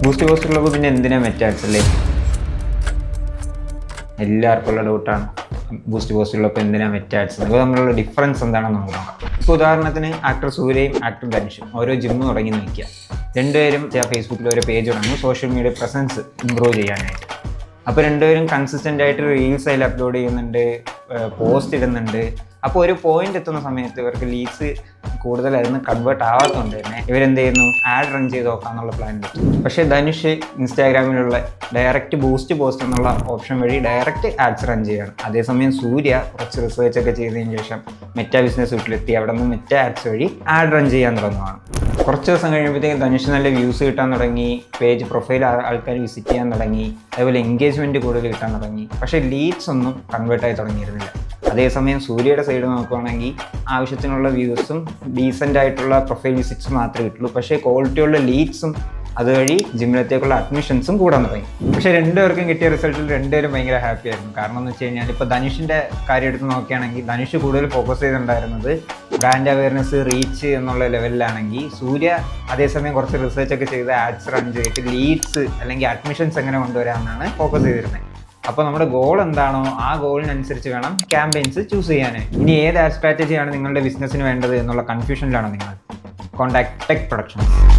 Boost post ഉള്ളപ്പോൾ പിന്നെ എന്തിനാ മെറ്റാ ആഡ്സ് അല്ലേ? എല്ലാവർക്കും ഉള്ള ഡൗട്ടാണ് ബൂസ്റ്റ് പോസ്റ്റ് ഉള്ളപ്പോൾ എന്തിനാ മെറ്റാ ആഡ്സ്. അപ്പോൾ തമ്മിലുള്ള ഡിഫറൻസ് എന്താണെന്ന് നോക്കാം. ഇപ്പോൾ ഉദാഹരണത്തിന് ആക്ടർ സൂര്യയും ആക്ടർ ധനുഷും ഓരോ ജിമ്മ് തുടങ്ങി നിൽക്കുക. രണ്ടുപേരും ഫേസ്ബുക്കിൽ ഒരു പേജ് തുടങ്ങും സോഷ്യൽ മീഡിയ പ്രസൻസ് ഇമ്പ്രൂവ് ചെയ്യാനായിട്ട്. അപ്പോൾ രണ്ടുപേരും കൺസിസ്റ്റൻ്റ് ആയിട്ട് റീൽസ് അതിൽ അപ്ലോഡ് ചെയ്യുന്നുണ്ട്, പോസ്റ്റ് ഇടുന്നുണ്ട്. അപ്പോൾ ഒരു പോയിന്റ് എത്തുന്ന സമയത്ത് ഇവർക്ക് ലീഡ്സ് കൂടുതലായിരുന്നു കൺവേർട്ട് ആവാത്തതുകൊണ്ട് തന്നെ ഇവരെന്ത് ചെയ്യുന്നു, ആഡ് റൺ ചെയ്ത് നോക്കാമെന്നുള്ള പ്ലാനിൽ. പക്ഷേ ധനുഷ് ഇൻസ്റ്റാഗ്രാമിലുള്ള ഡയറക്റ്റ് ബൂസ്റ്റ് പോസ്റ്റ് എന്നുള്ള ഓപ്ഷൻ വഴി ഡയറക്റ്റ് ആഡ്സ് റൺ ചെയ്യണം. അതേസമയം സൂര്യ കുറച്ച് റിസർച്ച് ഒക്കെ ചെയ്തതിന് ശേഷം മെറ്റാ ബിസിനസ് വീട്ടിലെത്തി അവിടെ നിന്ന് മെറ്റാ ആഡ്സ് വഴി ആഡ് റൺ ചെയ്യാൻ തുടങ്ങുകയാണ്. കുറച്ച് ദിവസം കഴിയുമ്പോഴത്തേക്കും ധനുഷ് നല്ല വ്യൂസ് കിട്ടാൻ തുടങ്ങി, പേജ് പ്രൊഫൈൽ ആൾക്കാർ വിസിറ്റ് ചെയ്യാൻ തുടങ്ങി, അതേപോലെ എൻഗേജ്മെൻറ്റ് കൂടുതൽ കിട്ടാൻ തുടങ്ങി. പക്ഷേ ലീഡ്സ് ഒന്നും കൺവേർട്ടായി തുടങ്ങിയിരുന്നില്ല. അതേസമയം സൂര്യയുടെ സൈഡ് നോക്കുകയാണെങ്കിൽ ആവശ്യത്തിനുള്ള വ്യൂസും ഡീസൻ്റ് ആയിട്ടുള്ള പ്രൊഫൈൽ വിസിറ്റ്സ് മാത്രമേ കിട്ടുള്ളൂ. പക്ഷേ ക്വാളിറ്റിയുള്ള ലീഡ്സും അതുവഴി ജിമ്മിലത്തേക്കുള്ള അഡ്മിഷൻസും കൂടാൻ തുടങ്ങി. പക്ഷേ രണ്ടുപേർക്കും കിട്ടിയ റിസൾട്ടിൽ രണ്ടുപേരും ഭയങ്കര ഹാപ്പി ആയിരുന്നു. കാരണം എന്ന് വെച്ച് കഴിഞ്ഞാൽ ഇപ്പോൾ ധനുഷിൻ്റെ കാര്യം എടുത്ത് നോക്കുകയാണെങ്കിൽ ധനുഷ് കൂടുതൽ ഫോക്കസ് ചെയ്തിട്ടുണ്ടായിരുന്നത് ബ്രാൻഡ് അവയർനെസ്, റീച്ച് എന്നുള്ള ലെവലിലാണെങ്കിൽ സൂര്യ അതേസമയം കുറച്ച് റിസർച്ച് ഒക്കെ ചെയ്ത് ആഡ്സ് റൺ ചെയ്തിട്ട് ലീഡ്സ് അല്ലെങ്കിൽ അഡ്മിഷൻസ് എങ്ങനെ കൊണ്ടുവരാമെന്നാണ് ഫോക്കസ് ചെയ്തിരുന്നത്. അപ്പോൾ നമ്മുടെ ഗോൾ എന്താണോ ആ ഗോളിനനുസരിച്ച് വേണം ക്യാമ്പയിൻസ് ചൂസ് ചെയ്യാനായി. ഇനി ഏത് ആഡ് സ്ട്രാറ്റജിയാണ് നിങ്ങളുടെ ബിസിനസ്സിന് വേണ്ടത് എന്നുള്ള കൺഫ്യൂഷനിലാണോ നിങ്ങൾ? Contact tech productions.